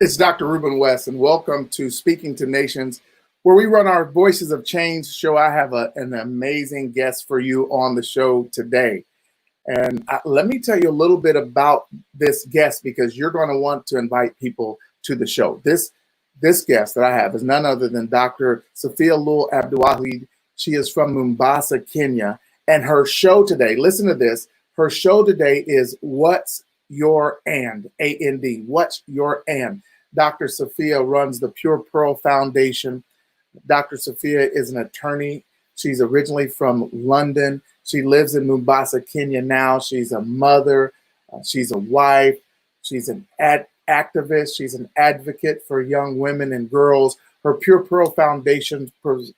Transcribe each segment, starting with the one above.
It's Dr. Ruben West, and welcome to Speaking to Nations, where we run our Voices of Change show. I have an amazing guest for you on the show today. And let me tell you a little bit about this guest, because you're going to want to invite people to the show. This guest that I have is none other than Dr. Safia Lul Abdiwahid. She is from Mombasa, Kenya. And her show today, listen to this, her show today is What's Your And, A-N-D, What's Your And. Dr. Safia runs the Pure Pearl Foundation. Dr. Safia is an attorney. She's originally from London. She lives in Mombasa, Kenya now. She's a mother. She's a wife. She's an activist. She's an advocate for young women and girls. Her Pure Pearl Foundation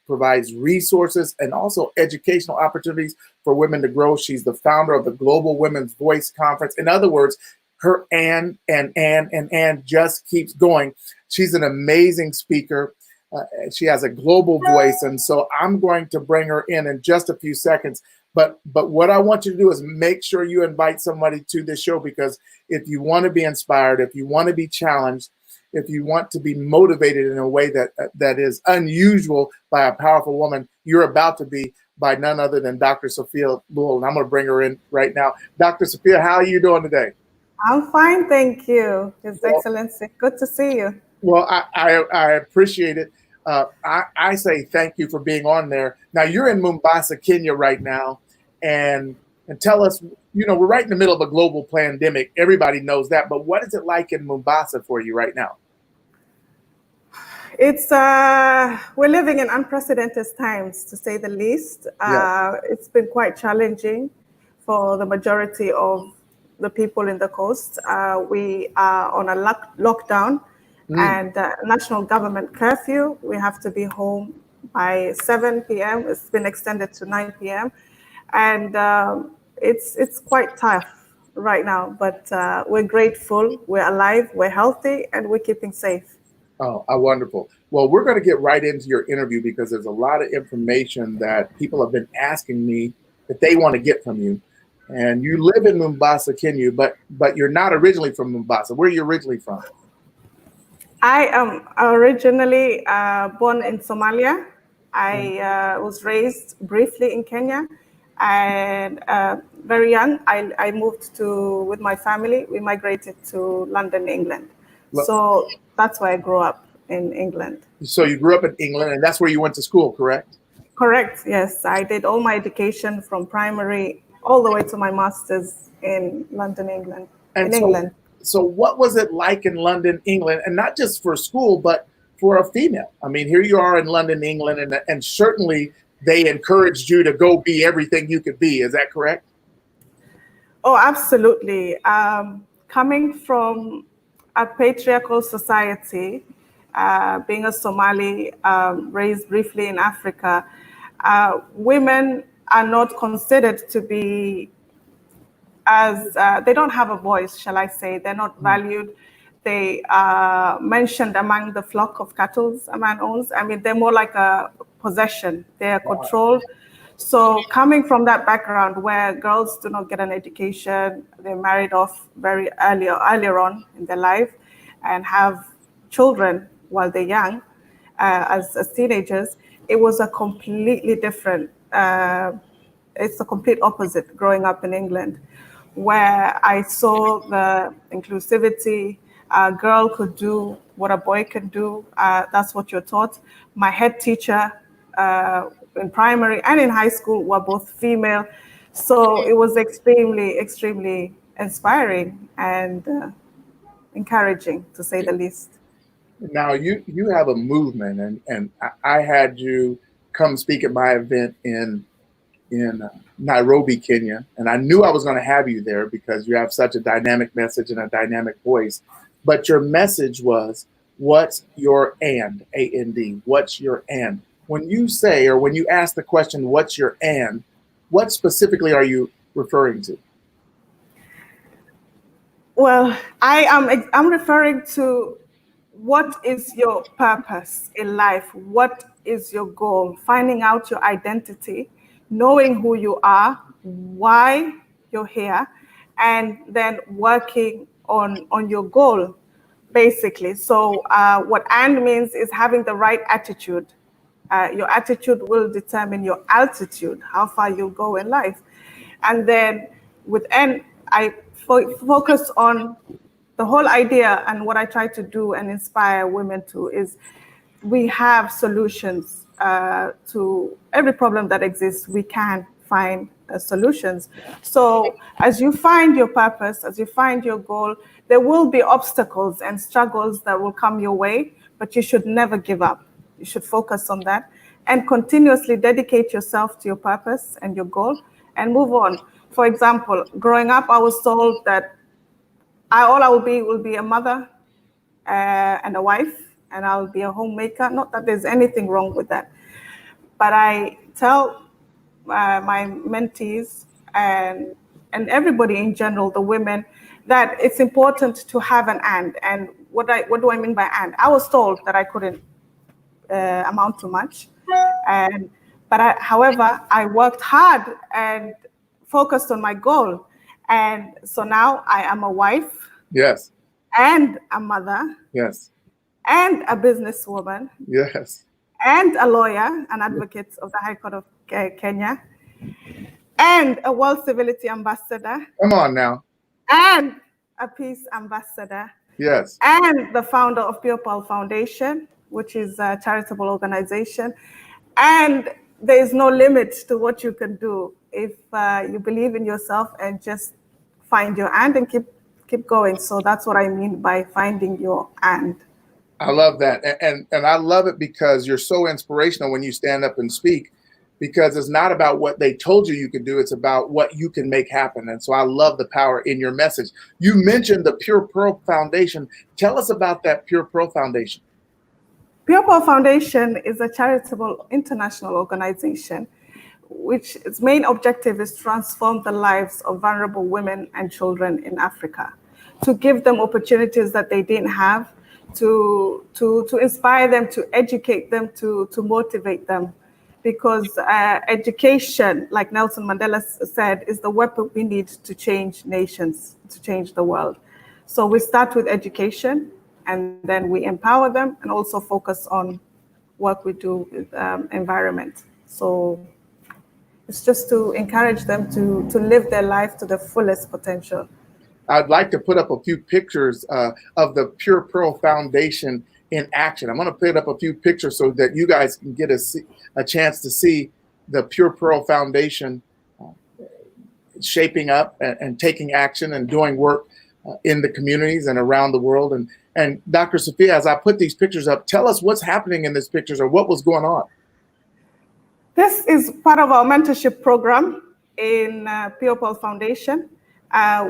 provides resources and also educational opportunities for women to grow. She's the founder of the Global Women's Voice Conference. In other words, her and just keeps going. She's an amazing speaker. She has a global voice, and so I'm going to bring her in just a few seconds. But what I want you to do is make sure you invite somebody to this show, because if you want to be inspired, if you want to be challenged, if you want to be motivated in a way that is unusual by a powerful woman, you're about to be by none other than Dr. Safia Lul. And I'm going to bring her in right now. Dr. Safia, how are you doing today? I'm fine, thank you. His Excellency, good to see you. Well, I appreciate it. I say thank you for being on there. Now, you're in Mombasa, Kenya right now, and tell us, we're right in the middle of a global pandemic. Everybody knows that, but what is it like in Mombasa for you right now? It's we're living in unprecedented times, to say the least. It's been quite challenging for the majority of the people in the coast. We are on a lockdown and national government curfew. We have to be home by 7 p.m. It's been extended to 9 p.m. And it's quite tough right now, but we're grateful, we're alive, we're healthy, and we're keeping safe. Oh, wonderful. Well, we're going to get right into your interview, because there's a lot of information that people have been asking me that they want to get from you. And you live in Mombasa, Kenya, but you're not originally from Mombasa. Where are you originally from? I am originally born in Somalia. I was raised briefly in Kenya, and very young, I moved with my family. We migrated to London, England. So that's why I grew up in England. So you grew up in England, and that's where you went to school, correct? Correct, yes. I did all my education from primary all the way to my master's in London, England. England. So what was it like in London, England, and not just for school, but for a female? I mean, here you are in London, England, and certainly they encouraged you to go be everything you could be. Is that correct? Oh, absolutely. Coming from a patriarchal society, being a Somali, raised briefly in Africa, women are not considered to be as, they don't have a voice, shall I say. They're not valued. They are mentioned among the flock of cattle a man owns. I mean, they're more like a possession. They are controlled. So coming from that background where girls do not get an education, they're married off very earlier on in their life and have children while they're young, as teenagers, it was a completely different, it's a complete opposite growing up in England, where I saw the inclusivity. A girl could do what a boy can do. That's what you're taught. My head teacher in primary and in high school were both female. So it was extremely, extremely inspiring and encouraging, to say the least. Now, you have a movement, and I had you come speak at my event in in Nairobi, Kenya, and I knew I was going to have you there because you have such a dynamic message and a dynamic voice. But your message was, what's your and, A-N-D, what's your and? When you say, or when you ask the question, what's your and, what specifically are you referring to? Well, I'm referring to what is your purpose in life? What is your goal? Finding out your identity, knowing who you are, why you're here, and then working on your goal, basically. So what and means is having the right attitude. Your attitude will determine your altitude, how far you'll go in life. And then with N, I focus on the whole idea, and what I try to do and inspire women to is we have solutions to every problem that exists. We can find solutions. So as you find your purpose, as you find your goal, there will be obstacles and struggles that will come your way, but you should never give up. You should focus on that and continuously dedicate yourself to your purpose and your goal and move on. For example, growing up, I was told that all I will be a mother and a wife, and I'll be a homemaker. Not that there's anything wrong with that, but I tell my mentees and everybody in general, the women, that it's important to have an and. And what do I mean by and? I was told that I couldn't amount to much, however, I worked hard and focused on my goal, and so now I am a wife. Yes. And a mother. Yes. And a businesswoman. Yes. And a lawyer, an advocate of the High Court of Kenya. And a World Civility ambassador. Come on now. And a peace ambassador. Yes. And the founder of Bilbo Foundation, which is a charitable organization. And there is no limit to what you can do if you believe in yourself and just find your and keep going. So that's what I mean by finding your and. I love that. And I love it because you're so inspirational when you stand up and speak, because it's not about what they told you could do. It's about what you can make happen. And so I love the power in your message. You mentioned the Pure Pearl Foundation. Tell us about that Pure Pearl Foundation. Pure Pearl Foundation is a charitable international organization which its main objective is to transform the lives of vulnerable women and children in Africa, to give them opportunities that they didn't have, to inspire them, to educate them, to motivate them. Because education, like Nelson Mandela said, is the weapon we need to change nations, to change the world. So we start with education, and then we empower them and also focus on work we do with environment. So it's just to encourage them to live their life to the fullest potential. I'd like to put up a few pictures of the Pure Pearl Foundation in action. I'm going to put up a few pictures so that you guys can get a chance to see the Pure Pearl Foundation shaping up and taking action and doing work in the communities and around the world. And Dr. Safia, as I put these pictures up, tell us what's happening in these pictures or what was going on. This is part of our mentorship program in Pure Pearl Foundation.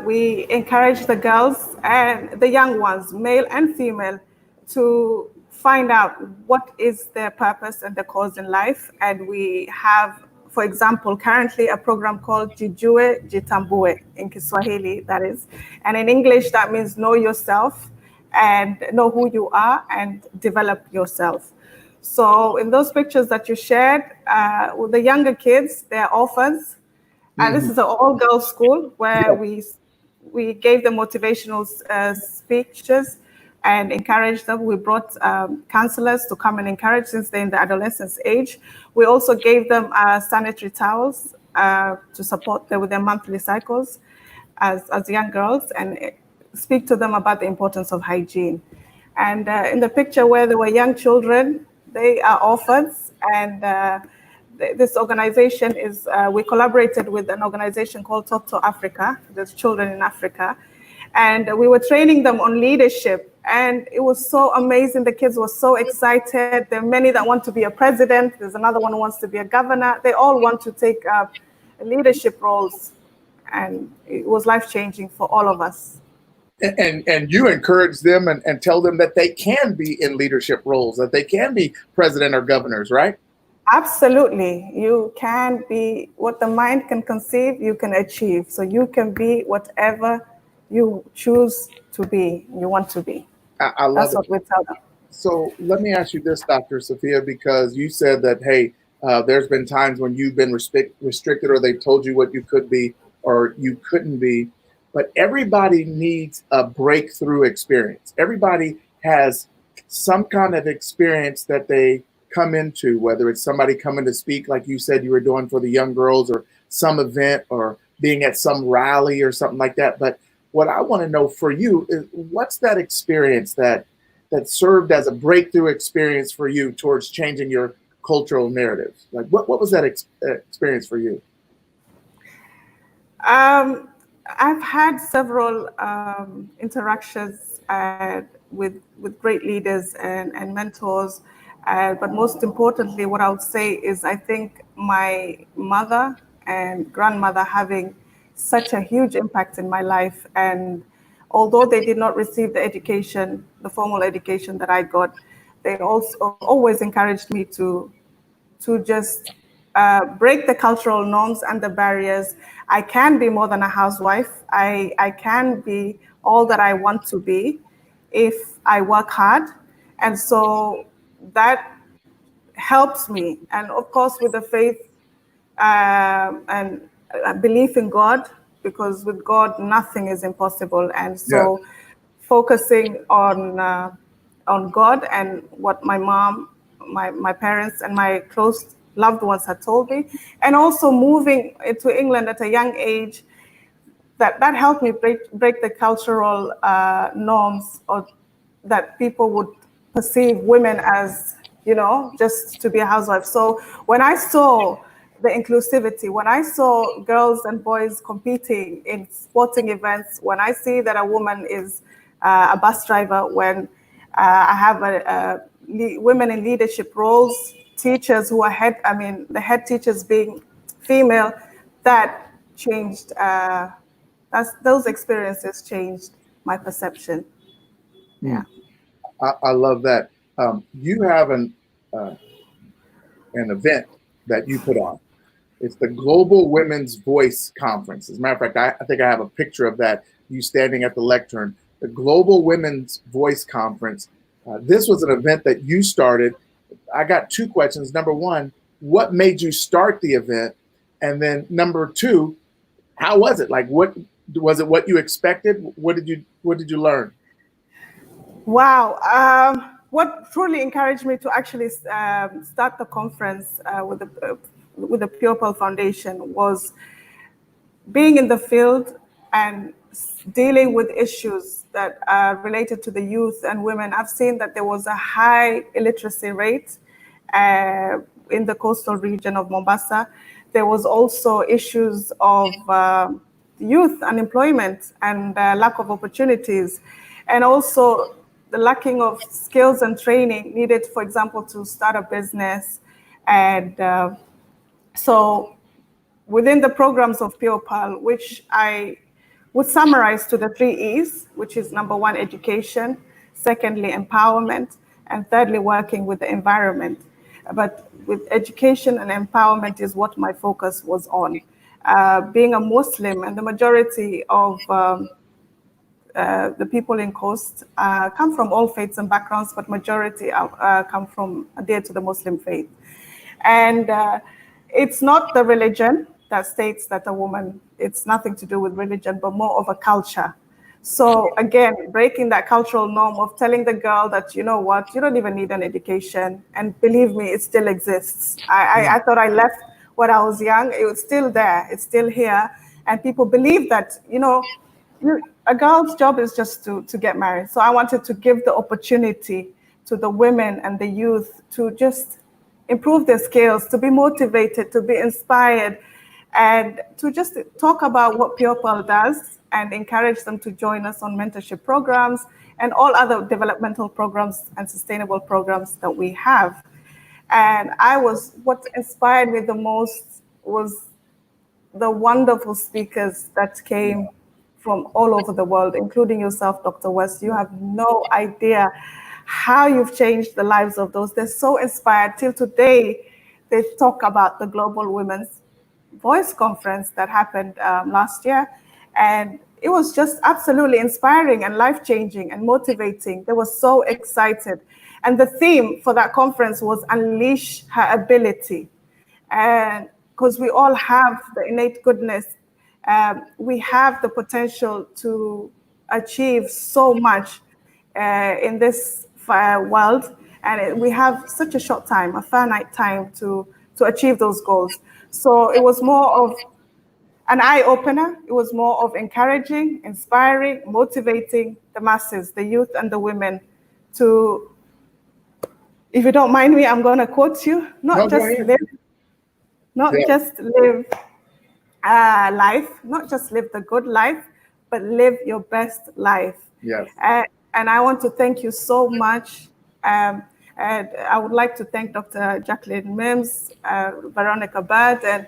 We encourage the girls and the young ones, male and female, to find out what is their purpose and their cause in life. And we have, for example, currently a program called Jijue Jitambue in Kiswahili, that is. And in English, that means know yourself and know who you are and develop yourself. So in those pictures that you shared with the younger kids, they're orphans. And this is an all-girls school where we gave them motivational speeches and encouraged them. We brought counselors to come and encourage since they're in the adolescence age. We also gave them sanitary towels to support them with their monthly cycles as young girls and speak to them about the importance of hygiene. And in the picture where there were young children, they are orphans, and this organization is, we collaborated with an organization called Toto Africa, there's children in Africa, and we were training them on leadership, and it was so amazing. The kids were so excited. There are many that want to be a president. There's another one who wants to be a governor. They all want to take leadership roles, and it was life-changing for all of us. And you encourage them and tell them that they can be in leadership roles, that they can be president or governors, right? Absolutely. You can be what the mind can conceive, you can achieve. So you can be whatever you choose to be, you want to be. I love That's it. what we tell them. So let me ask you this, Dr. Safia, because you said that, hey, there's been times when you've been restricted or they've told you what you could be or you couldn't be. But everybody needs a breakthrough experience. Everybody has some kind of experience that they come into, whether it's somebody coming to speak, like you said you were doing for the young girls, or some event, or being at some rally or something like that. But what I want to know for you is, what's that experience that served as a breakthrough experience for you towards changing your cultural narratives? Like, what was that experience for you? I've had several interactions with great leaders and mentors, but most importantly, what I would say is I think my mother and grandmother having such a huge impact in my life. And although they did not receive the education, the formal education that I got, they also always encouraged me to just break the cultural norms and the barriers. I can be more than a housewife. I can be all that I want to be if I work hard. And so that helps me. And of course, with the faith and belief in God, because with God, nothing is impossible. And Yeah. so focusing on God and what my mom, my parents, and my close loved ones had told me, and also moving to England at a young age, that helped me break the cultural norms, or that people would perceive women as, just to be a housewife. So when I saw the inclusivity, when I saw girls and boys competing in sporting events, when I see that a woman is a bus driver, when I have women in leadership roles, teachers who are the head teachers being female, that changed. Those experiences changed my perception. Yeah. I love that. You have an event that you put on. It's the Global Women's Voice Conference. As a matter of fact, I think I have a picture of that, you standing at the lectern. The Global Women's Voice Conference. This was an event that you started. I got two questions. Number one, what made you start the event? And then number two, how was it? Like, what was it? What you expected? What did you learn? Wow. What truly encouraged me to actually start the conference with the Bilbo Foundation was being in the field and dealing with issues that are related to the youth and women. I've seen that there was a high illiteracy rate in the coastal region of Mombasa. There was also issues of youth unemployment and lack of opportunities, and also the lacking of skills and training needed, for example, to start a business. And so within the programs of PurePal, which I would summarize to the 3 E's, which is number one, education, secondly, empowerment, and thirdly, working with the environment. But with education and empowerment is what my focus was on. Being a Muslim, and the majority of the people in Coast come from all faiths and backgrounds, but majority come from adhere to the Muslim faith. And it's not the religion that states that a woman, it's nothing to do with religion, but more of a culture. So again, breaking that cultural norm of telling the girl that, you know what, you don't even need an education. And believe me, it still exists. I thought I left when I was young. It was still there. It's still here. And people believe that, a girl's job is just to get married. So I wanted to give the opportunity to the women and the youth to just improve their skills, to be motivated, to be inspired, and to just talk about what PurePal does and encourage them to join us on mentorship programs and all other developmental programs and sustainable programs that we have. And what inspired me the most was the wonderful speakers that came from all over the world, including yourself, Dr. West. You have no idea how you've changed the lives of those. They're so inspired. Till today, they talk about the Global Women's Voice Conference that happened last year. And it was just absolutely inspiring and life-changing and motivating. They were so excited. And the theme for that conference was Unleash Her Ability. And because we all have the innate goodness, we have the potential to achieve so much in this world, and we have such a short time, a finite time to achieve those goals. So it was more of an eye-opener. It was more of encouraging, inspiring, motivating the masses, the youth and the women to, if you don't mind me, I'm going to quote you, not just live life, not just live the good life, but live your best life. Yes. And I want to thank you so much. And I would like to thank Dr. Jacqueline Mims, Veronica Bird, and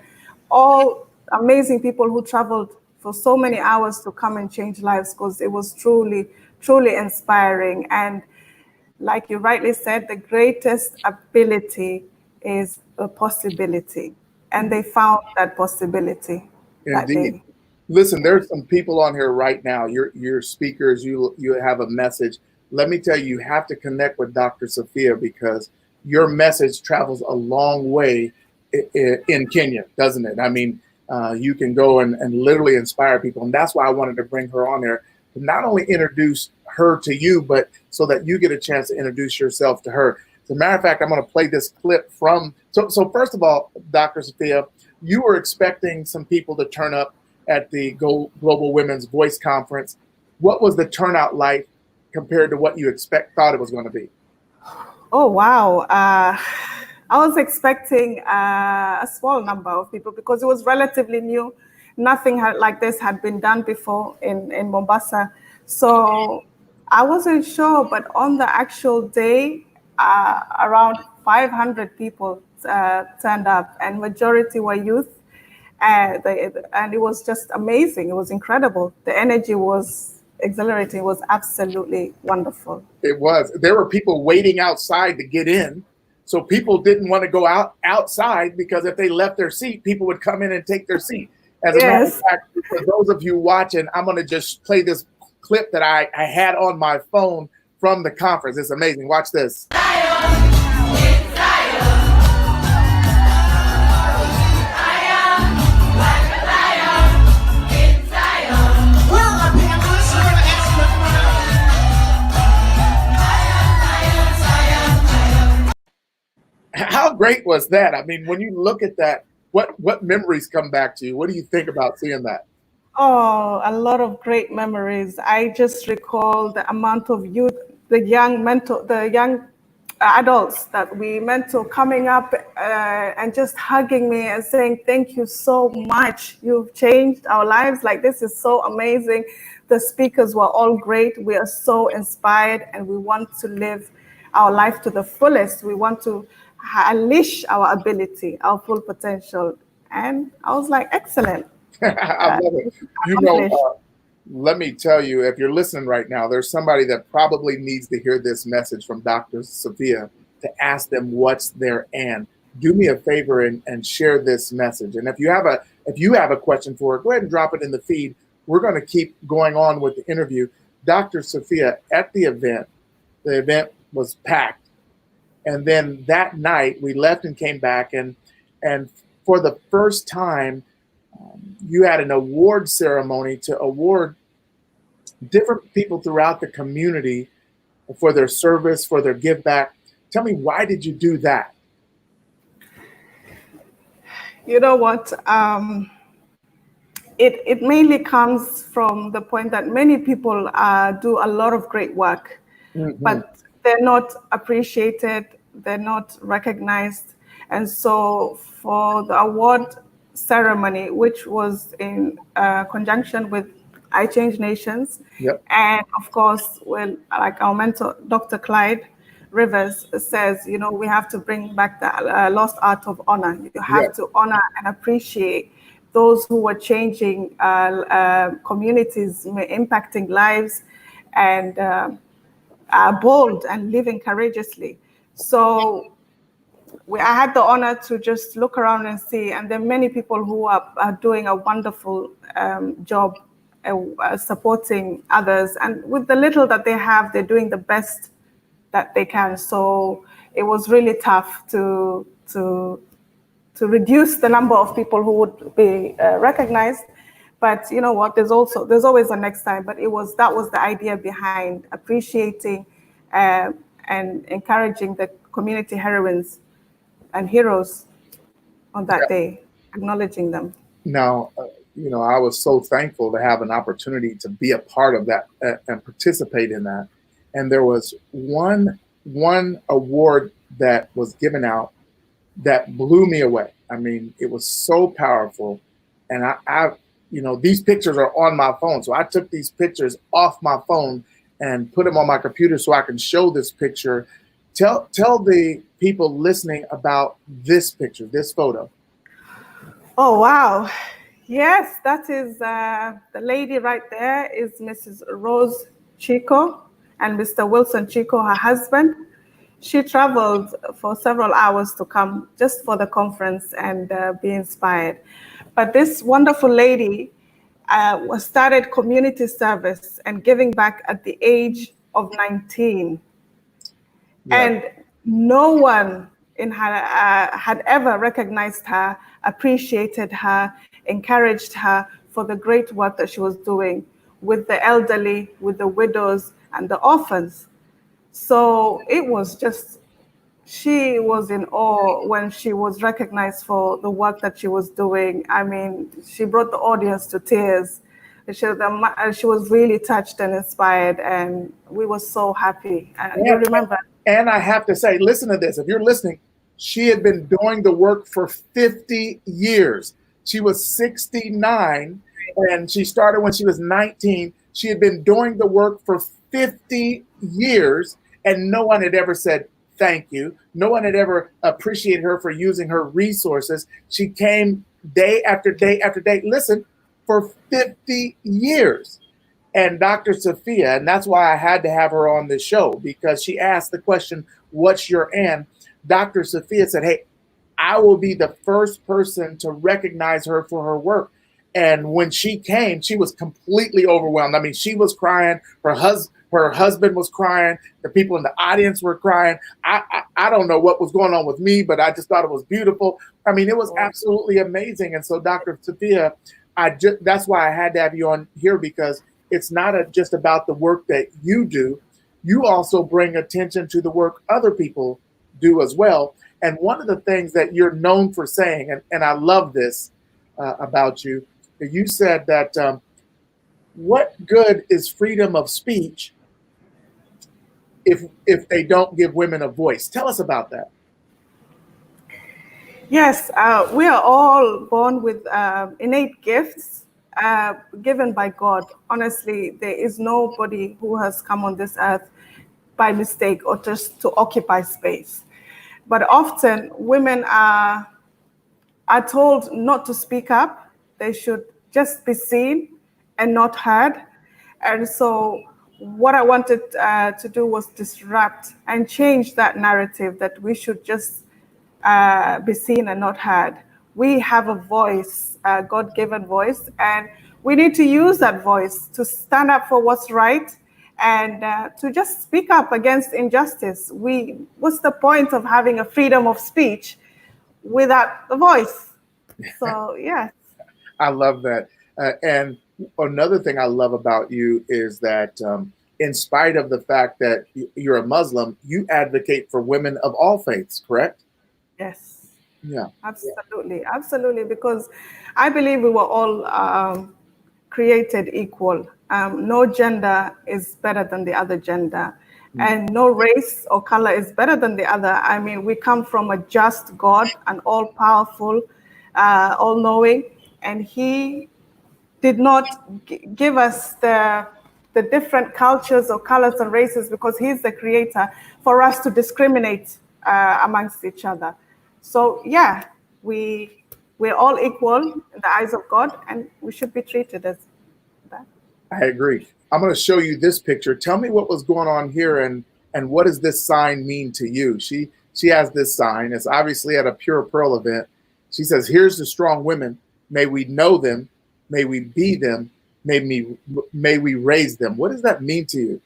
all amazing people who traveled for so many hours to come and change lives, because it was truly, truly inspiring. And like you rightly said, the greatest ability is a possibility. And they found that possibility that day. Listen, there's some people on here right now. You're speakers. You have a message. Let me tell you, you have to connect with Dr. Safia, because your message travels a long way in Kenya, doesn't it? I mean, you can go and literally inspire people. And that's why I wanted to bring her on there, to not only introduce her to you, but so that you get a chance to introduce yourself to her. As a matter of fact, I'm going to play this clip from, so first of all, Dr. Safia, you were expecting some people to turn up at the Global Women's Voice Conference. What was the turnout like compared to what you thought it was going to be? Oh, wow. I was expecting a small number of people, because it was relatively new. Nothing like this had been done before in Mombasa. So I wasn't sure, but on the actual day, around 500 people turned up, and majority were youth. And it was just amazing. It was incredible. The energy was exhilarating. It was absolutely wonderful. It was. There were people waiting outside to get in. So people didn't want to go outside, because if they left their seat, people would come in and take their seat. As a matter of fact, for those of you watching, I'm going to just play this clip that I had on my phone from the conference. It's amazing. Watch this. How great was that? I mean, when you look at that, what memories come back to you? What do you think about seeing that? Oh, a lot of great memories. I just recall the amount of youth, the young adults that we mentor coming up and just hugging me and saying, thank you so much. You've changed our lives. Like, this is so amazing. The speakers were all great. We are so inspired, and we want to live our life to the fullest. We want to unleash our ability, our full potential. And I was like, excellent. I love it. You know, let me tell you, if you're listening right now, there's somebody that probably needs to hear this message from Dr. Safia, to ask them what's their and. Do me a favor and share this message. And if you have a question for her, go ahead and drop it in the feed. We're going to keep going on with the interview. Dr. Safia, at the event was packed. And then that night we left and came back, and for the first time, you had an award ceremony to award different people throughout the community for their service, for their give back. Tell me, why did you do that? You know what? It mainly comes from the point that many people do a lot of great work, but they're not appreciated, they're not recognized. And so for the award ceremony, which was in conjunction with I Change Nations, and of course, well, like our mentor, Dr. Clyde Rivers says, you know, we have to bring back the lost art of honor. You have to honor and appreciate those who were changing communities, impacting lives, and are bold and living courageously. So I had the honor to just look around and see, and there are many people who are doing a wonderful job supporting others. And with the little that they have, they're doing the best that they can. So it was really tough to reduce the number of people who would be recognized. But you know what, there's always a next time. But that was the idea behind appreciating and encouraging the community heroines and heroes on that day, acknowledging them. Now, I was so thankful to have an opportunity to be a part of that and participate in that. And there was one award that was given out that blew me away. I mean, it was so powerful. And I these pictures are on my phone. So I took these pictures off my phone and put them on my computer so I can show this picture. Tell the people listening about this picture, this photo. Oh, wow. Yes, that is the lady right there is Mrs. Rose Chico and Mr. Wilson Chico, her husband. She traveled for several hours to come just for the conference and be inspired. But this wonderful lady started community service and giving back at the age of 19. Yeah. And no one in her had ever recognized her, appreciated her, encouraged her for the great work that she was doing with the elderly, with the widows and the orphans. So it was just, she was in awe when she was recognized for the work that she was doing. I mean, she brought the audience to tears. She was really touched and inspired, and we were so happy. You remember? And I have to say, listen to this. If you're listening, she had been doing the work for 50 years. She was 69, and she started when she was 19. She had been doing the work for 50 years, and no one had ever said thank you. No one had ever appreciated her for using her resources. She came day after day after day. Listen, for 50 years. And Dr. Safia, and that's why I had to have her on this show, because she asked the question, what's your end? Dr. Safia said, hey, I will be the first person to recognize her for her work. And when she came, she was completely overwhelmed. I mean, she was crying. Her husband was crying. The people in the audience were crying. I don't know what was going on with me, but I just thought it was beautiful. I mean, it was absolutely amazing. And so, Dr. Safia, that's why I had to have you on here, because it's not just about the work that you do. You also bring attention to the work other people do as well. And one of the things that you're known for saying, and I love this about you, you said that what good is freedom of speech if they don't give women a voice? Tell us about that. Yes, we are all born with innate gifts given by God. Honestly, there is nobody who has come on this earth by mistake or just to occupy space. But often women are told not to speak up. They should just be seen and not heard. And so what I wanted to do was disrupt and change that narrative that we should just be seen and not heard. We have a voice, a God-given voice, and we need to use that voice to stand up for what's right and to just speak up against injustice. What's the point of having a freedom of speech without a voice? So, yeah. I love that. And another thing I love about you is that in spite of the fact that you're a Muslim, you advocate for women of all faiths, correct? Yes. Yeah. Absolutely. Yeah. Absolutely. Because I believe we were all created equal. No gender is better than the other gender. And no race or color is better than the other. I mean, we come from a just God, an all-powerful, all-knowing, and he did not give us the different cultures or colors and races because he's the creator for us to discriminate amongst each other. So yeah, we We're all equal in the eyes of God, and we should be treated as that. I agree. I'm going to show you this picture. Tell me what was going on here, and what does this sign mean to you? She has this sign. It's obviously at a Pure Pearl event. She says, "Here's the strong women. May we know them. May we be them. May we raise them." What does that mean to you?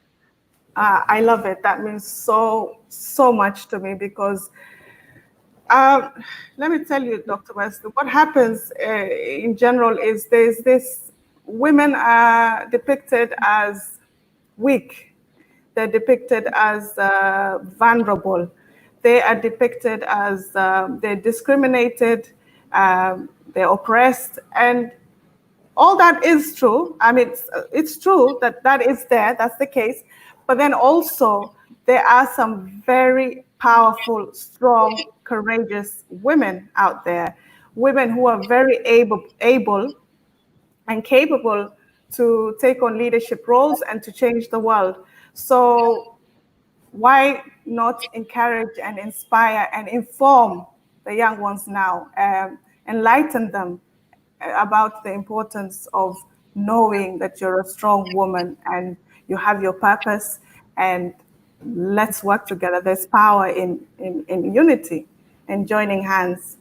I love it. That means so much to me, because let me tell you, Dr. West, what happens in general is there's this: women are depicted as weak. They're depicted as vulnerable. They are depicted as they're discriminated, they're oppressed, and all that is true. I mean, it's true that is there, that's the case. But then also, there are some very powerful, strong, courageous women out there, women who are very able and capable to take on leadership roles and to change the world. So why not encourage and inspire and inform the young ones now, enlighten them about the importance of knowing that you're a strong woman and you have your purpose, and let's work together. There's power in unity and joining hands.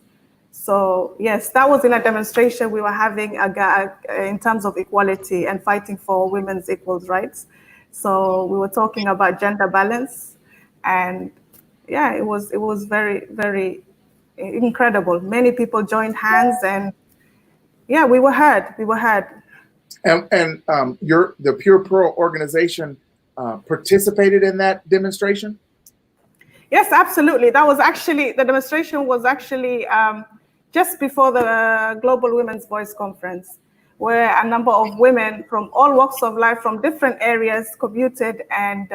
So yes, that was in a demonstration we were having in terms of equality and fighting for women's equal rights. So we were talking about gender balance, and yeah, it was very, very incredible. Many people joined hands, and yeah, we were heard. We were heard. And the Pure Pearl organization participated in that demonstration? Yes, absolutely. That was actually, the demonstration was actually just before the Global Women's Voice Conference, where a number of women from all walks of life, from different areas, commuted, and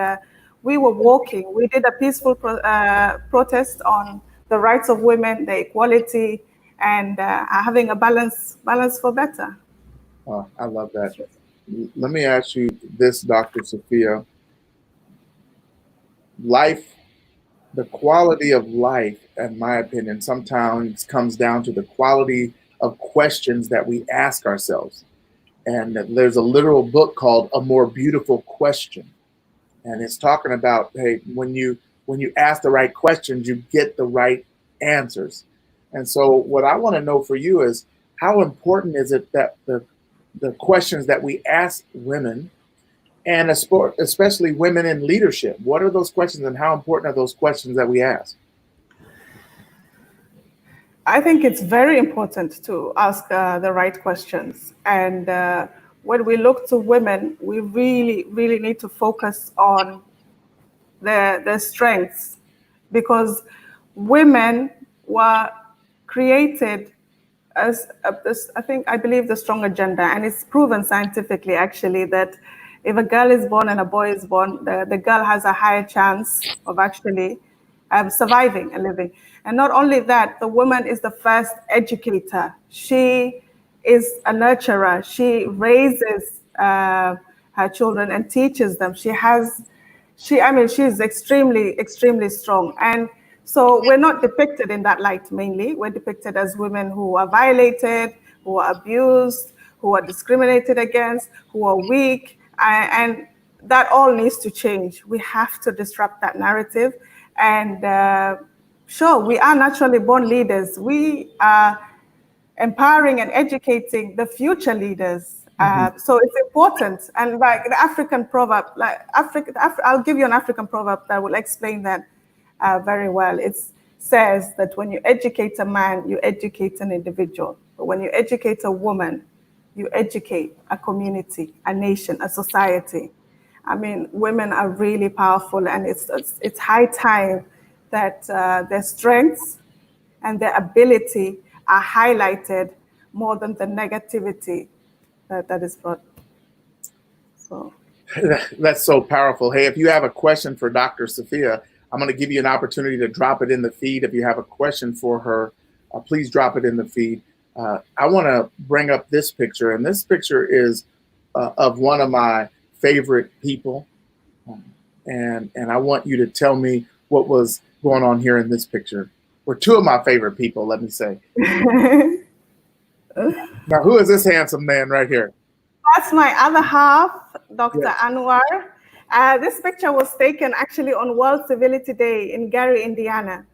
we were walking. We did a peaceful protest on the rights of women, the equality, and having a balance for better. Oh, I love that. Let me ask you this, Dr. Safia. The quality of life, in my opinion, sometimes comes down to the quality of questions that we ask ourselves. And there's a literal book called A More Beautiful Question. And it's talking about, hey, when you ask the right questions, you get the right answers. And so what I want to know for you is, how important is it that the questions that we ask women, and especially women in leadership, what are those questions, and how important are those questions that we ask? I think it's very important to ask the right questions. And when we look to women, we really, really need to focus on their strengths, because women were created as I believe the stronger gender, and it's proven scientifically actually that if a girl is born and a boy is born, the girl has a higher chance of actually surviving and living. And not only that, the woman is the first educator. She is a nurturer. She raises her children and teaches them. She's extremely, extremely strong. And so we're not depicted in that light mainly. We're depicted as women who are violated, who are abused, who are discriminated against, who are weak. And that all needs to change. We have to disrupt that narrative. And sure, we are naturally born leaders. We are empowering and educating the future leaders. So it's important. And like the African proverb, I'll give you an African proverb that will explain that very well. It says that when you educate a man, you educate an individual. But when you educate a woman, you educate a community, a nation, a society. I mean, women are really powerful, and it's high time that their strengths and their ability are highlighted more than the negativity that is brought. So that's so powerful. Hey, if you have a question for Dr. Safia, I'm going to give you an opportunity to drop it in the feed. If you have a question for her, please drop it in the feed. I want to bring up this picture, and this picture is of one of my favorite people. And I want you to tell me what was going on here in this picture. Or two of my favorite people, let me say. Now, who is this handsome man right here? That's my other half, Dr. Yes. Anwar. This picture was taken actually on World Civility Day in Gary, Indiana.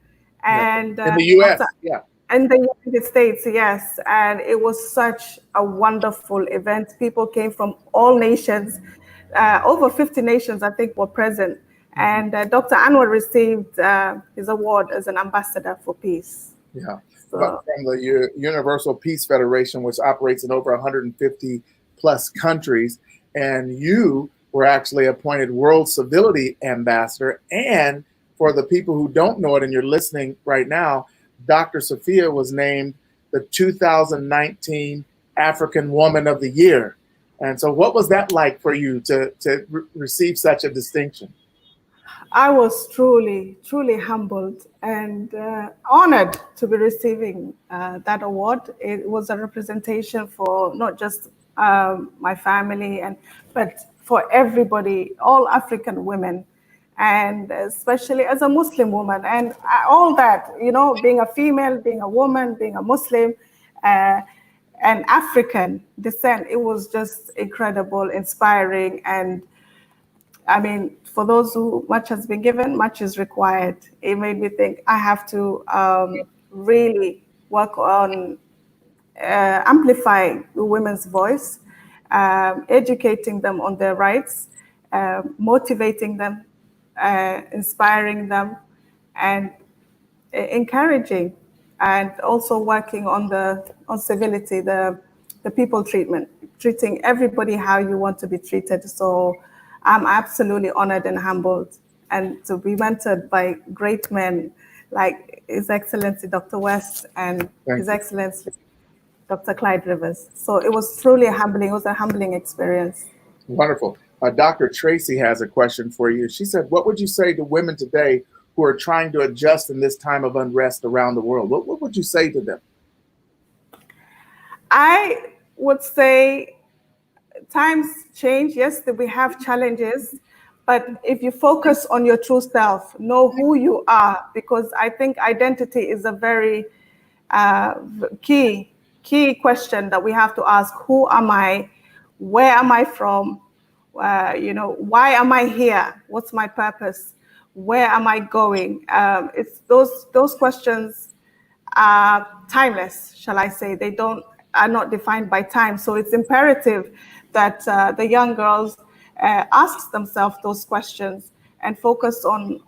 Yeah. And In the Dr. U.S. Yeah. In the United States, yes. And it was such a wonderful event. People came from all nations. Over 50 nations, I think, were present. And Dr. Anwar received his award as an ambassador for peace. Yeah. But So, from the Universal Peace Federation, which operates in over 150 plus countries. And you were actually appointed World Civility Ambassador. And for the people who don't know it and you're listening right now, Dr. Safia was named the 2019 African Woman of the Year. And so, what was that like for you to receive such a distinction? I was truly, truly humbled and honored to be receiving that award. It was a representation for not just my family, but for everybody, all African women, and especially as a Muslim woman, and all that, being a female, being a woman, being a Muslim, uh, and African descent. It was just incredible, inspiring, and I mean, for those who much has been given, much is required. It made me think I have to really work on amplifying the women's voice, educating them on their rights, motivating them, inspiring them, and encouraging, and also working on civility, the people treatment, treating everybody how you want to be treated. So I'm absolutely honored and humbled, and to be mentored by great men like His Excellency Dr. West and Thank His you. Excellency Dr. Clyde Rivers. So it was truly humbling. It was a humbling experience. Wonderful. Dr. Tracy has a question for you. She said, what would you say to women today who are trying to adjust in this time of unrest around the world? What would you say to them? I would say times change. Yes, we have challenges, but if you focus on your true self, know who you are, because I think identity is a very uh, key question that we have to ask. Who am I? Where am I from? Why am I here? What's my purpose? Where am I going? It's those questions are timeless, shall I say? They don't are not defined by time. So it's imperative that the young girls ask themselves those questions and focus on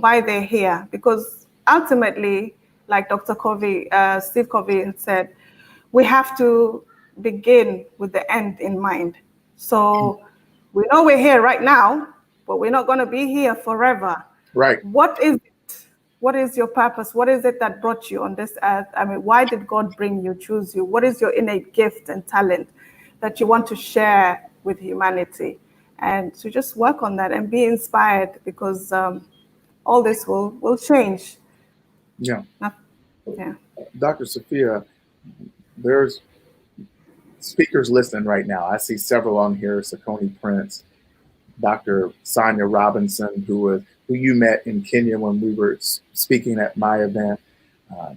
why they're here, because ultimately, like Dr. Steve Covey had said, we have to begin with the end in mind. So we know we're here right now, but we're not going to be here forever. Right. What is it? What is your purpose? What is it that brought you on this earth? I mean, why did God bring you, choose you? What is your innate gift and talent that you want to share with humanity? And to just work on that and be inspired, because all this will change. Yeah. Yeah. Dr. Safia, there's speakers listening right now. I see several on here: Sakoni Prince, Dr. Sonia Robinson, who you met in Kenya when we were speaking at my event,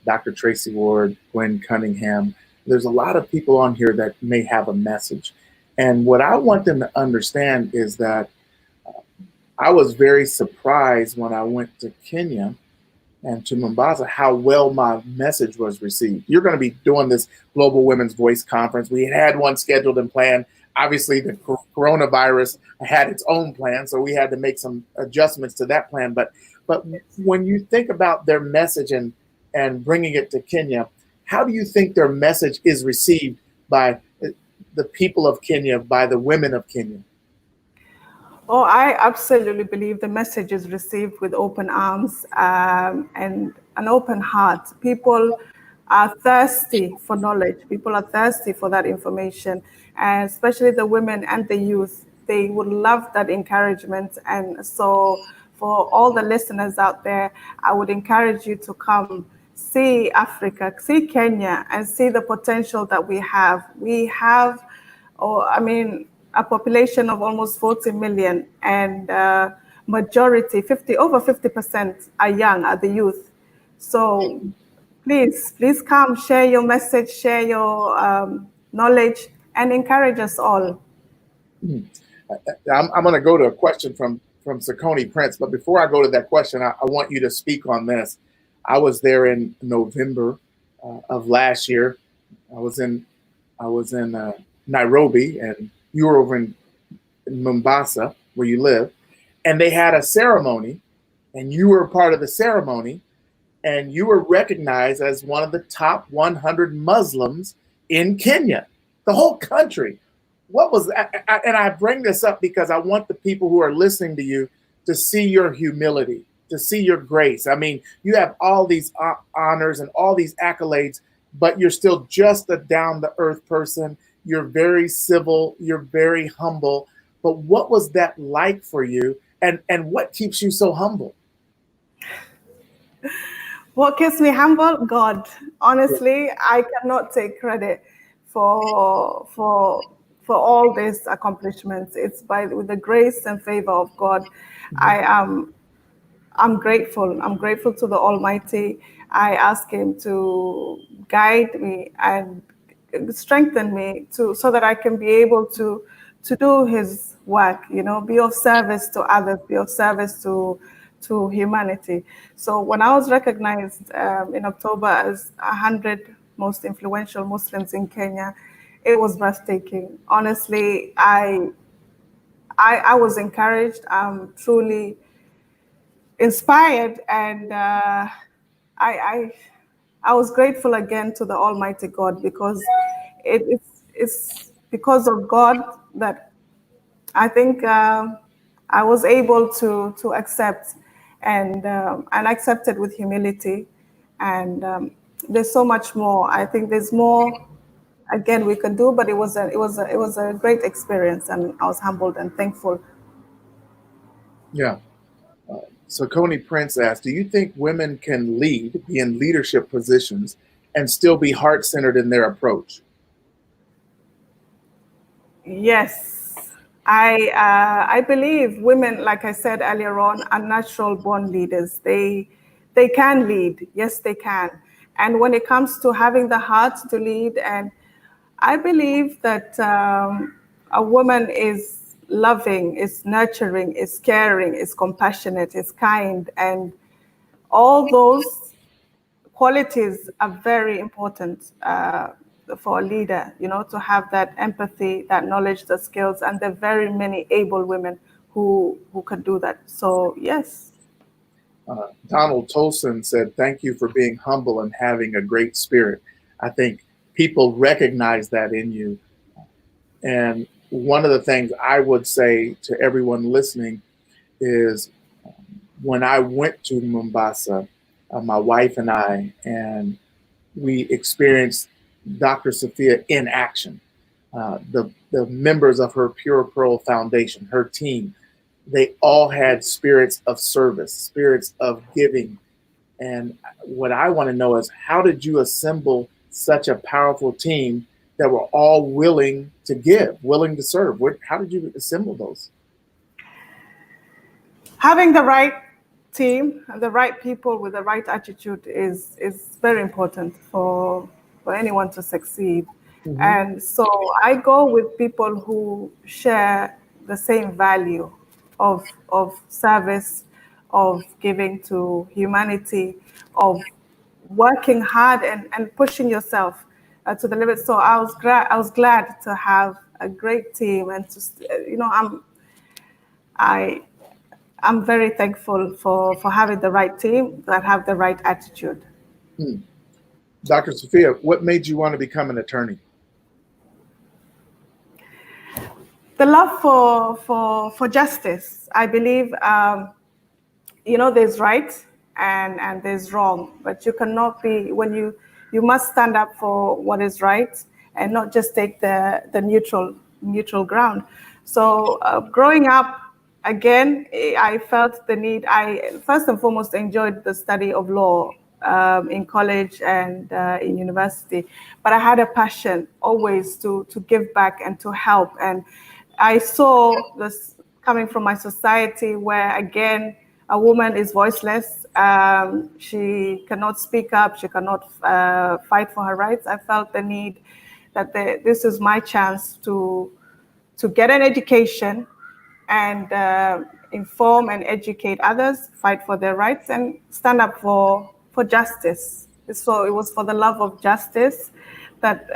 Dr. Tracy Ward, Gwen Cunningham. There's a lot of people on here that may have a message. And what I want them to understand is that I was very surprised when I went to Kenya and to Mombasa how well my message was received. You're going to be doing this Global Women's Voice Conference. We had one scheduled and planned. Obviously, the coronavirus had its own plan, so we had to make some adjustments to that plan. But when you think about their message and bringing it to Kenya, how do you think their message is received by the people of Kenya, by the women of Kenya? Oh, I absolutely believe the message is received with open arms and an open heart. People are thirsty for knowledge. People are thirsty for that information, and especially the women and the youth. They would love that encouragement. And so, for all the listeners out there, I would encourage you to come see Africa, see Kenya, and see the potential that we have. We have, a population of almost 40 million, and majority, over 50% are young, are the youth. So Please come, share your message, share your knowledge, and encourage us all. I'm going to go to a question from Sakoni Prince, but before I go to that question, I want you to speak on this. I was there in November of last year. I was in Nairobi, and you were over in Mombasa, where you live, and they had a ceremony, and you were part of the ceremony, and you were recognized as one of the top 100 Muslims in Kenya, the whole country. What was that? And I bring this up because I want the people who are listening to you to see your humility, to see your grace. I mean, you have all these honors and all these accolades, but you're still just a down-to-earth person. You're very civil. You're very humble. But what was that like for you? And what keeps you so humble? What keeps me humble? God. Honestly, I cannot take credit for all these accomplishments. It's with the grace and favor of God. I'm grateful. I'm grateful to the Almighty. I ask Him to guide me and strengthen me so that I can be able to do His work. Be of service to others, be of service to humanity. So when I was recognized in October as 100 most influential Muslims in Kenya, it was breathtaking. Honestly, I was encouraged. I'm truly inspired, and I was grateful again to the Almighty God, because it's because of God that I think I was able to accept and accept it with humility. And there's so much more. I think there's more again we can do, but it was a great experience, and I was humbled and thankful. Yeah. So Coney Prince asked, do you think women can lead, be in leadership positions, and still be heart-centered in their approach? Yes, I believe women, like I said earlier on, are natural born leaders. They can lead. Yes, they can. And when it comes to having the heart to lead, and I believe that a woman is loving, is nurturing, is caring, is compassionate, is kind, and all those qualities are very important for a leader, to have that empathy, that knowledge, the skills, and there are very many able women who can do that. So, yes. Donald Tolson said, thank you for being humble and having a great spirit. I think people recognize that in you. And one of the things I would say to everyone listening is when I went to Mombasa, my wife and we experienced Dr. Safia in action. The members of her Pure Pearl Foundation, her team, they all had spirits of service, spirits of giving. And what I want to know is, how did you assemble such a powerful team that were all willing to give, willing to serve? How did you assemble those? Having the right team and the right people with the right attitude is very important for anyone to succeed. Mm-hmm. And so I go with people who share the same value of service, of giving to humanity, of working hard and pushing yourself to the limit. So I was glad to have a great team, and I'm very thankful for having the right team that have the right attitude. Dr. Safia, what made you want to become an attorney? The love for justice. I believe, there's right and there's wrong, but you cannot be, you must stand up for what is right and not just take the neutral ground. So growing up, again, I felt the need. I first and foremost enjoyed the study of law in college and in university, but I had a passion always to give back and to help. And I saw this coming from my society where, again, a woman is voiceless, she cannot speak up, she cannot fight for her rights. I felt the need that this is my chance to get an education and inform and educate others, fight for their rights, and stand up for justice. So it was for the love of justice that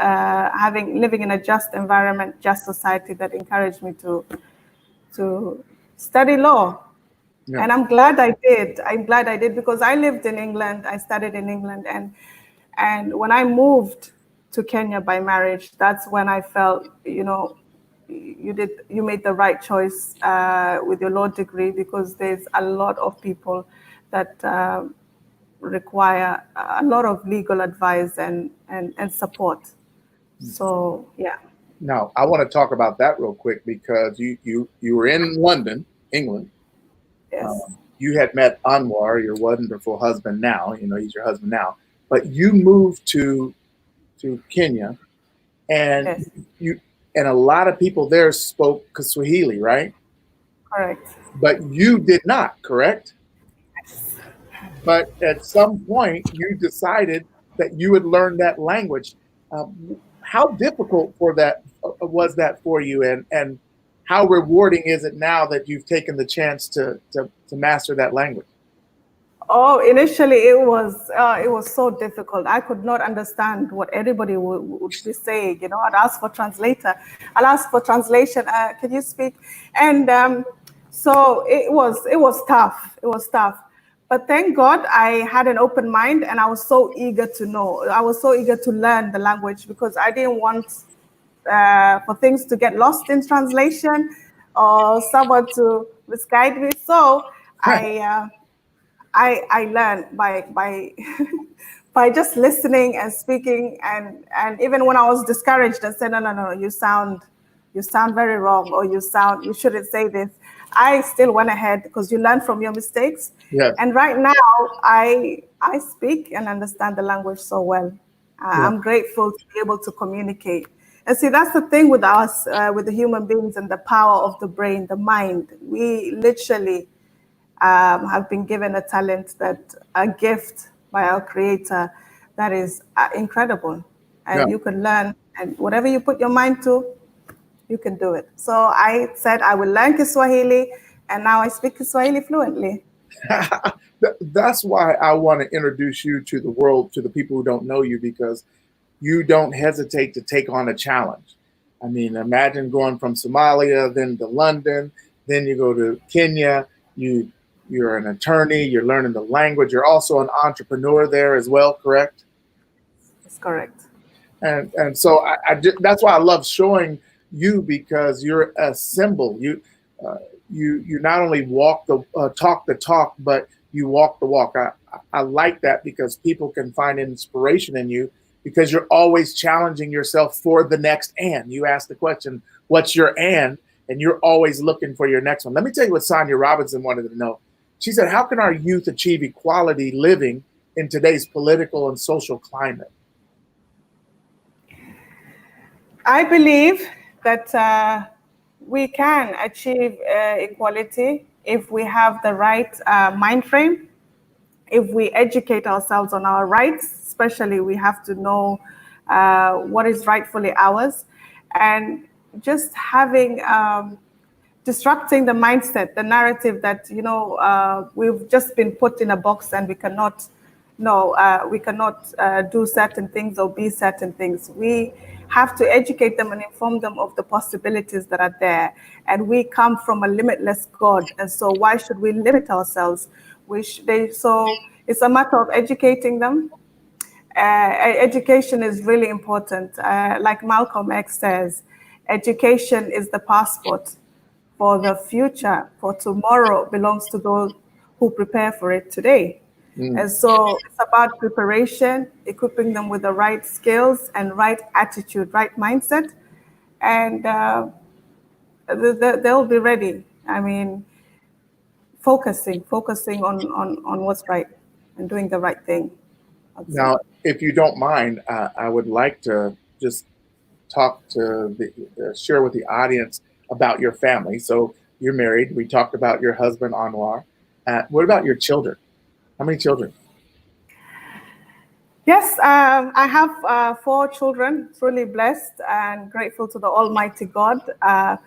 living in a just environment, just society, that encouraged me to study law. Yeah. And I'm glad I did. I'm glad I did, because I lived in England. I studied in England, and when I moved to Kenya by marriage, that's when I felt, you made the right choice with your law degree, because there's a lot of people that require a lot of legal advice and support. So yeah. Now, I want to talk about that real quick, because you were in London, England. Yes. You had met Anwar, your wonderful husband now. He's your husband now. But you moved to Kenya, and Yes. and a lot of people there spoke Kiswahili, right? Correct. But you did not, correct? But at some point, you decided that you would learn that language. How difficult was that for you, and how rewarding is it now that you've taken the chance to master that language? Oh, initially it was so difficult. I could not understand what anybody would be saying. I'd ask for translator. I'd ask for translation. Can you speak? And so it was tough. It was tough. But thank God I had an open mind, and I was so eager to know. I was so eager to learn the language, because I didn't want for things to get lost in translation or someone to misguide me. So I learned by by just listening and speaking, and even when I was discouraged and said, no, you sound very wrong, or you shouldn't say this, I still went ahead, because you learn from your mistakes. Yes. And right now I speak and understand the language so well. I'm grateful to be able to communicate. And see, that's the thing with us, with the human beings, and the power of the brain, the mind. We literally have been given a talent, a gift by our Creator, that is incredible. And you can learn, and whatever you put your mind to, you can do it. So I said I will learn Kiswahili, and now I speak Kiswahili fluently. That's why I want to introduce you to the world, to the people who don't know you, because you don't hesitate to take on a challenge. I mean, imagine going from Somalia, then to London, then you go to Kenya. You're an attorney, you're learning the language. You're also an entrepreneur there as well, correct? That's correct. And so that's why I love showing you, because you're a symbol. You not only talk the talk, but you walk the walk. I like that, because people can find inspiration in you, because you're always challenging yourself for the next and. You ask the question, what's your and you're always looking for your next one. Let me tell you what Sonia Robinson wanted to know. She said, how can our youth achieve equality living in today's political and social climate? I believe that we can achieve equality if we have the right mind frame, if we educate ourselves on our rights. Especially, we have to know what is rightfully ours, and just having disrupting the mindset, the narrative that we've just been put in a box, and we cannot do certain things or be certain things. We have to educate them and inform them of the possibilities that are there. And we come from a limitless God, and so why should we limit ourselves? So it's a matter of educating them. Education is really important. Like Malcolm X says, education is the passport for the future, for tomorrow belongs to those who prepare for it today. And so it's about preparation, equipping them with the right skills and right attitude, right mindset, and they'll be ready. I mean, focusing on what's right and doing the right thing. Now, if you don't mind, I would like to just share with the audience about your family. So you're married. We talked about your husband, Anwar. What about your children? How many children? Yes, I have 4 children, truly blessed and grateful to the Almighty God. I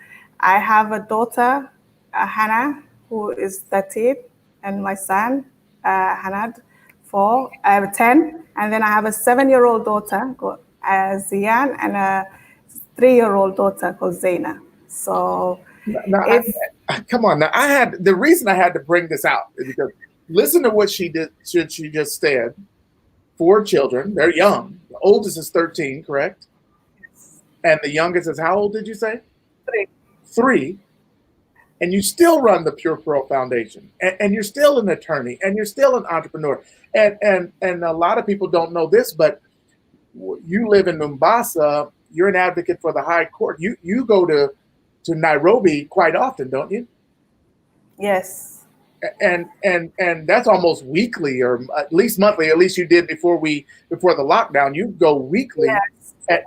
have a daughter, Hannah, who is 13, and my son, Hanad, 4. I have 10, and then I have a 7-year-old daughter called Zian, and a 3-year-old daughter called Zaina. So Now, it's come on. Now, the reason I had to bring this out is because listen to what she did. She just said. 4 children. They're young. The oldest is 13, correct? And the youngest is how old did you say? 3. 3. And you still run the Pure Pearl Foundation, and you're still an attorney, and you're still an entrepreneur. And a lot of people don't know this, but you live in Mombasa. You're an advocate for the High Court. You go to Nairobi quite often, don't you? Yes. And that's almost weekly, or at least monthly. At least you did before the lockdown. You go weekly, Yes. and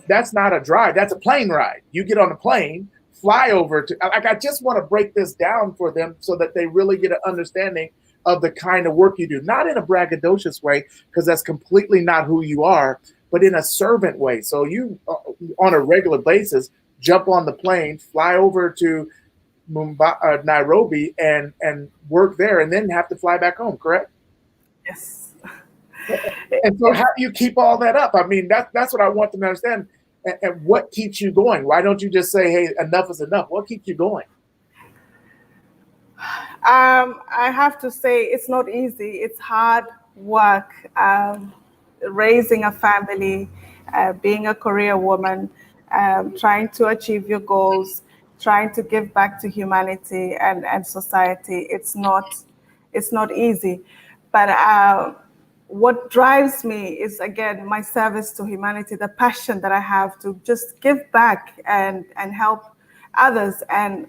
that's not a drive. That's a plane ride. You get on a plane, fly over to. Like, I just want to break this down for them so that they really get an understanding of the kind of work you do. Not in a braggadocious way, because that's completely not who you are, but in a servant way. So you, on a regular basis, jump on the plane, fly over to Nairobi, and work there, and then have to fly back home, correct? Yes. And so how do you keep all that up? I mean, that's what I want them to understand. And what keeps you going? Why don't you just say, hey, enough is enough? What keeps you going? I have to say it's not easy. It's hard work, raising a family, being a career woman, trying to achieve your goals, trying to give back to humanity and society. It's not easy. But what drives me is, again, my service to humanity, the passion that I have to just give back and help others. And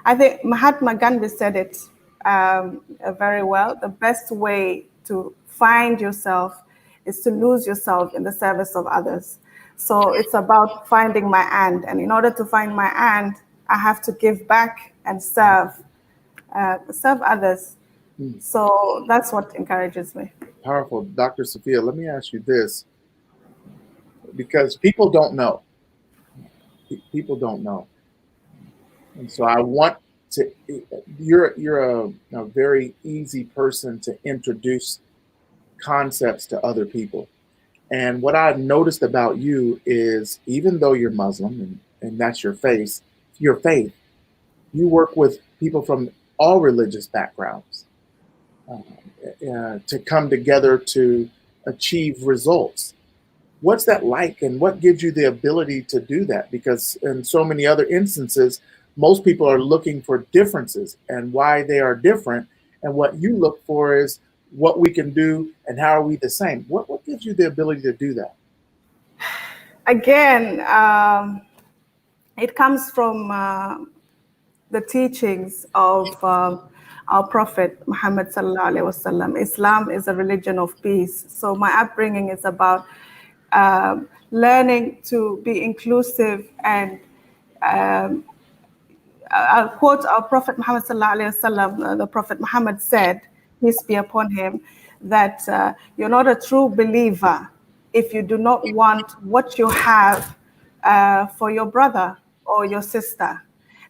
I think Mahatma Gandhi said it very well. The best way to find yourself is to lose yourself in the service of others. So it's about finding my and in order to find my and, I have to give back and serve others. So that's what encourages me. Powerful. Dr. Safia, let me ask you this, because people don't know. People don't know. And so I want to, you're a very easy person to introduce concepts to other people. And what I've noticed about you is, even though you're Muslim and that's your faith, you work with people from all religious backgrounds to come together to achieve results. What's that like, and what gives you the ability to do that? Because in so many other instances, most people are looking for differences and why they are different. And what you look for is what we can do and how are we the same. What gives you the ability to do that? Again, it comes from the teachings of our Prophet Muhammad sallallahu alaihi wasallam. Islam is a religion of peace. So my upbringing is about learning to be inclusive, and I'll quote our Prophet Muhammad sallallahu alaihi wasallam. The Prophet Muhammad said, peace be upon him, that you're not a true believer if you do not want what you have for your brother or your sister.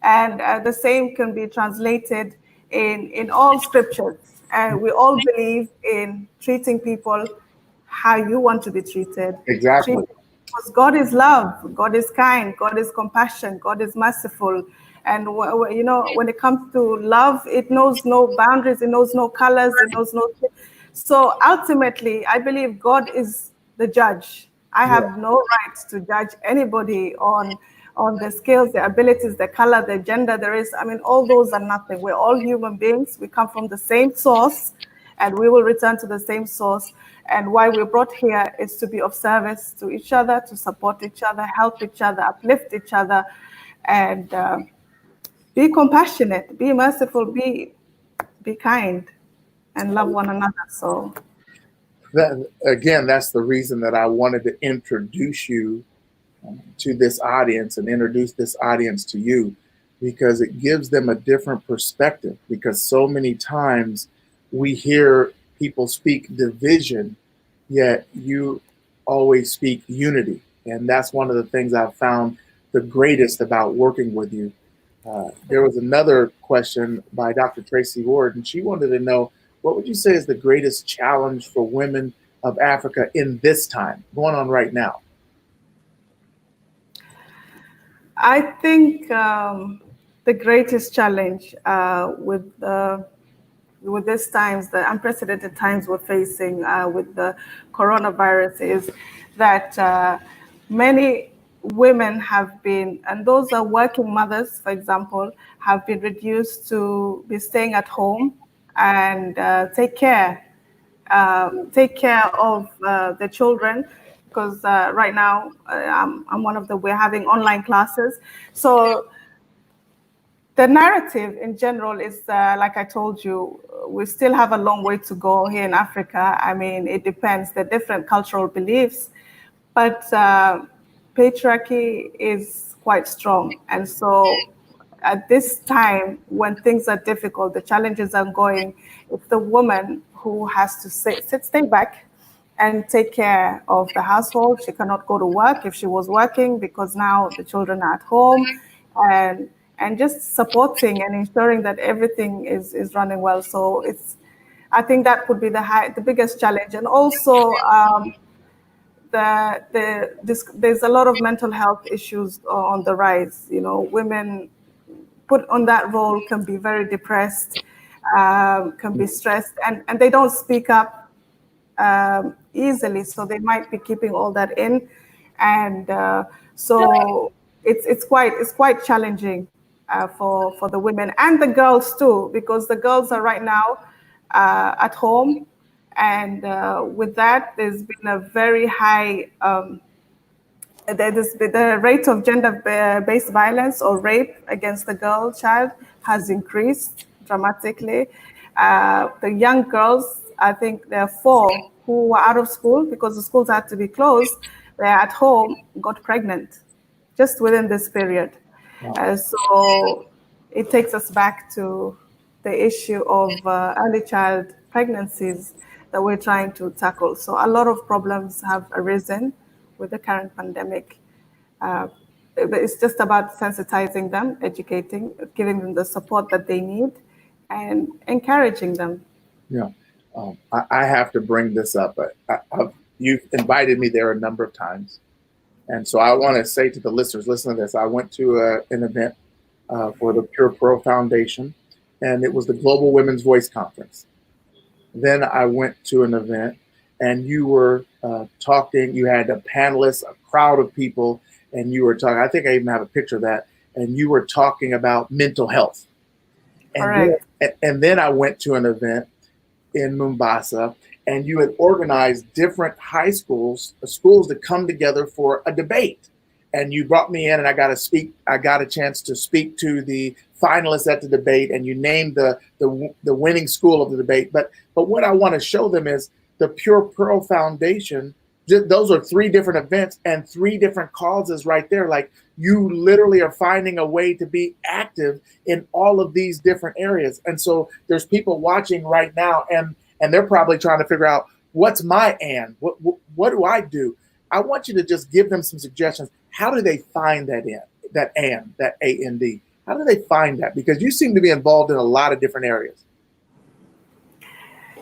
And the same can be translated in all scriptures. And we all believe in treating people how you want to be treated. Exactly. Because God is love, God is kind, God is compassion, God is merciful. And when it comes to love, it knows no boundaries, it knows no colors, it knows no. So ultimately, I believe God is the judge. I have no right to judge anybody on the skills, the abilities, the color, the gender, the race. I mean, all those are nothing. We're all human beings. We come from the same source, and we will return to the same source. And why we're brought here is to be of service to each other, to support each other, help each other, uplift each other, and be compassionate, be merciful, be kind, and love one another. So that's the reason that I wanted to introduce you to this audience and introduce this audience to you, because it gives them a different perspective. Because so many times we hear people speak division, yet you always speak unity. And that's one of the things I've found the greatest about working with you. There was another question by Dr. Tracy Ward, and she wanted to know, what would you say is the greatest challenge for women of Africa in this time, going on right now? I think the greatest challenge with these times, the unprecedented times we're facing with the coronavirus, is that many women have been, and those are working mothers, for example, have been reduced to be staying at home and take care of the children, because right now I'm one of the, we're having online classes. So the narrative in general is, like I told you, we still have a long way to go here in Africa. I mean, it depends, the different cultural beliefs, but patriarchy is quite strong. And so at this time, when things are difficult, the challenges are going, it's the woman who has to stay back and take care of the household. She cannot go to work if she was working, because now the children are at home, and just supporting and ensuring that everything is running well. So I think that would be the biggest challenge. And also there's a lot of mental health issues on the rise. You know, women put on that role can be very depressed, can be stressed, and they don't speak up easily, so they might be keeping all that in, and so it's quite challenging for the women and the girls too, because the girls are right now at home, and with that there's been a very high the rate of gender-based violence or rape against the girl child has increased dramatically. The young girls, I think there are 4 who were out of school because the schools had to be closed. They're at home, got pregnant just within this period. So it takes us back to the issue of early child pregnancies that we're trying to tackle. So a lot of problems have arisen with the current pandemic. It's just about sensitizing them, educating, giving them the support that they need, and encouraging them. Yeah, I have to bring this up. You've invited me there a number of times. And so I want to say to the listeners, listen to this. I went to an event for the Pure Pro Foundation, and it was the Global Women's Voice Conference. Then I went to an event, and you were talking. You had a panelist, a crowd of people, and you were talking. I think I even have a picture of that. And you were talking about mental health. And then I went to an event in Mombasa, and you had organized different high schools to come together for a debate. And you brought me in, and I got a chance to speak to the finalists at the debate, and you named the winning school of the debate. But what I want to show them is the Pure Pro Foundation. Those are 3 different events and 3 different causes right there. Like, you literally are finding a way to be active in all of these different areas. And so there's people watching right now, and they're probably trying to figure out, what's my and? What do I do? I want you to just give them some suggestions. How do they find that AND? How do they find that? Because you seem to be involved in a lot of different areas.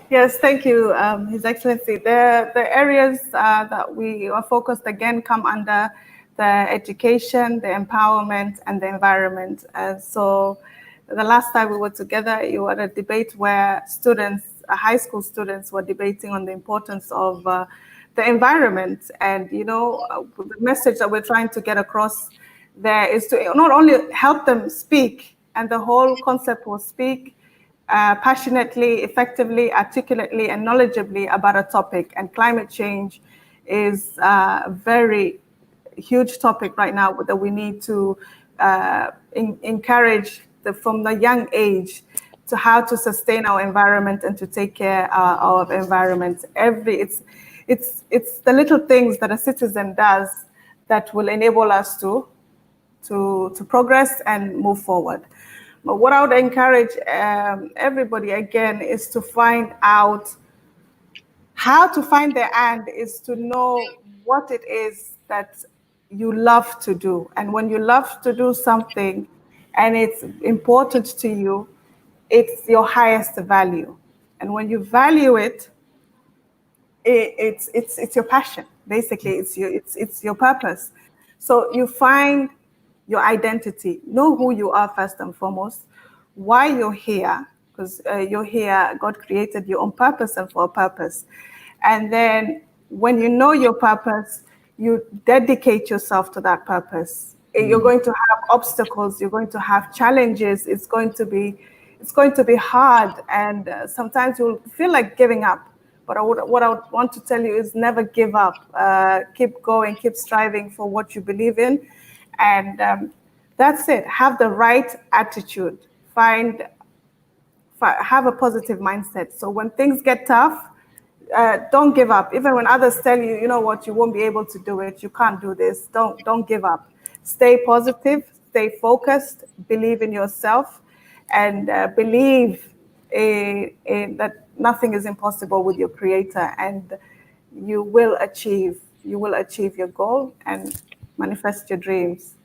Yes, thank you, His Excellency. The areas that we are focused again come under the education, the empowerment, and the environment. And so the last time we were together, you had a debate where students, high school students, were debating on the importance of the environment. And, you know, the message that we're trying to get across there is to not only help them speak, and the whole concept was speak passionately, effectively, articulately, and knowledgeably about a topic. And climate change is a very huge topic right now that we need to encourage from the young age to how to sustain our environment and to take care of environment. It's the little things that a citizen does that will enable us to progress and move forward. But what I would encourage everybody again is to find out how to find the end, is to know what it is that you love to do. And when you love to do something and it's important to you, it's your highest value. And when you value it, it's your passion. Basically, it's your purpose. So you find your identity, know who you are first and foremost, why you're here, because you're here, God created you on purpose and for a purpose. And then when you know your purpose, you dedicate yourself to that purpose. You're going to have obstacles, you're going to have challenges, it's going to be hard, and sometimes you'll feel like giving up. But what I would want to tell you is never give up. Keep going, keep striving for what you believe in. And that's it. Have the right attitude. Have a positive mindset. So when things get tough, don't give up. Even when others tell you, you know what, you won't be able to do it, you can't do this, don't give up. Stay positive, stay focused, believe in yourself, and believe that nothing is impossible with your Creator, and you will achieve your goal and manifest your dreams.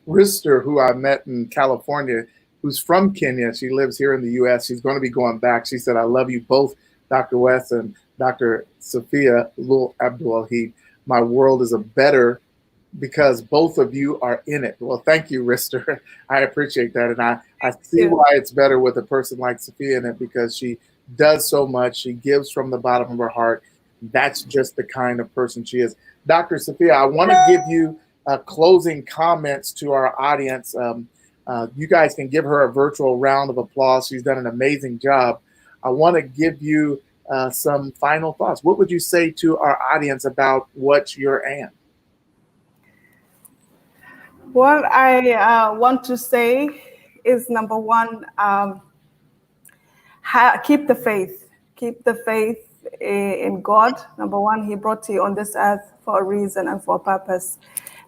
Rister, who I met in California, who's from Kenya, she lives here in the U.S. She's going to be going back. She said, "I love you both, Dr. West and Dr. Safia Lul Abdiwahid. My world is a better because both of you are in it." Well, thank you, Rister. I appreciate that. And I see why it's better with a person like Safia in it, because she does so much. She gives from the bottom of her heart. That's just the kind of person she is. Dr. Safia, I want to give you closing comments to our audience. You guys can give her a virtual round of applause. She's done an amazing job. I want to give you some final thoughts. What would you say to our audience about what you're in? What I want to say is, number one, keep the faith. Keep the faith in God. Number one, He brought you on this earth for a reason and for a purpose.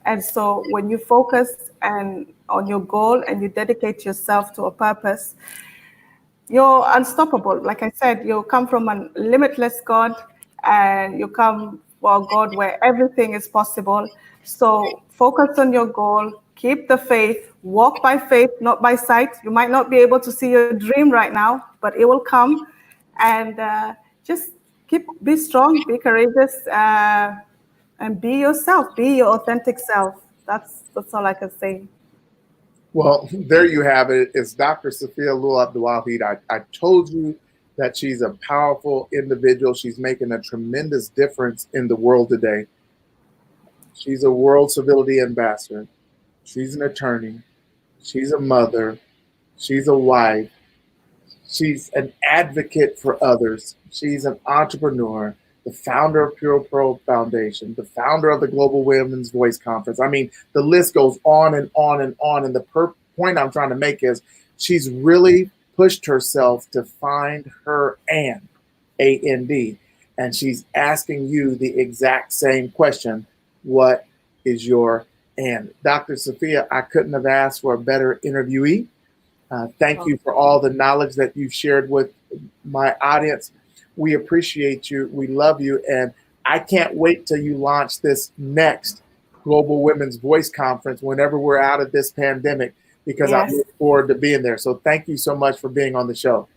And so when you focus on your goal and you dedicate yourself to a purpose, you're unstoppable. Like I said, you come from a limitless God, and you come for a God where everything is possible. So focus on your goal, keep the faith, walk by faith, not by sight. You might not be able to see your dream right now, but it will come. And just be strong, be courageous, and be yourself, be your authentic self. That's all I can say. Well, there you have it. It's Dr. Safia Lul Abdiwahid. I told you that she's a powerful individual. She's making a tremendous difference in the world today. She's a World Civility Ambassador. She's an attorney. She's a mother. She's a wife. She's an advocate for others. She's an entrepreneur, the founder of Bilbo Foundation, the founder of the Global Women's Voice Conference. I mean, the list goes on and on and on. And the point I'm trying to make is she's really pushed herself to find her and, A-N-D. And she's asking you the exact same question. What is your and? Dr. Safia, I couldn't have asked for a better interviewee. Thank you for all the knowledge that you've shared with my audience. We appreciate you. We love you. And I can't wait till you launch this next Global Women's Voice Conference whenever we're out of this pandemic, because I look forward to being there. So thank you so much for being on the show.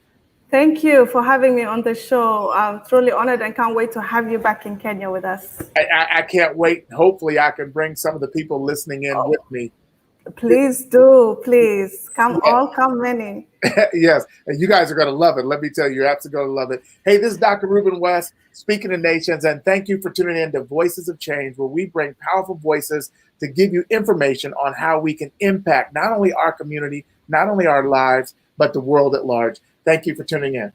Thank you for having me on the show. I'm truly honored and can't wait to have you back in Kenya with us. I can't wait. Hopefully I can bring some of the people listening in with me. Please do. Please come, all come many. Yes, and you guys are going to love it. Let me tell you, you're absolutely going to love it. Hey, this is Dr. Ruben West, speaking to nations, and thank you for tuning in to Voices of Change, where we bring powerful voices to give you information on how we can impact not only our community, not only our lives, but the world at large. Thank you for tuning in.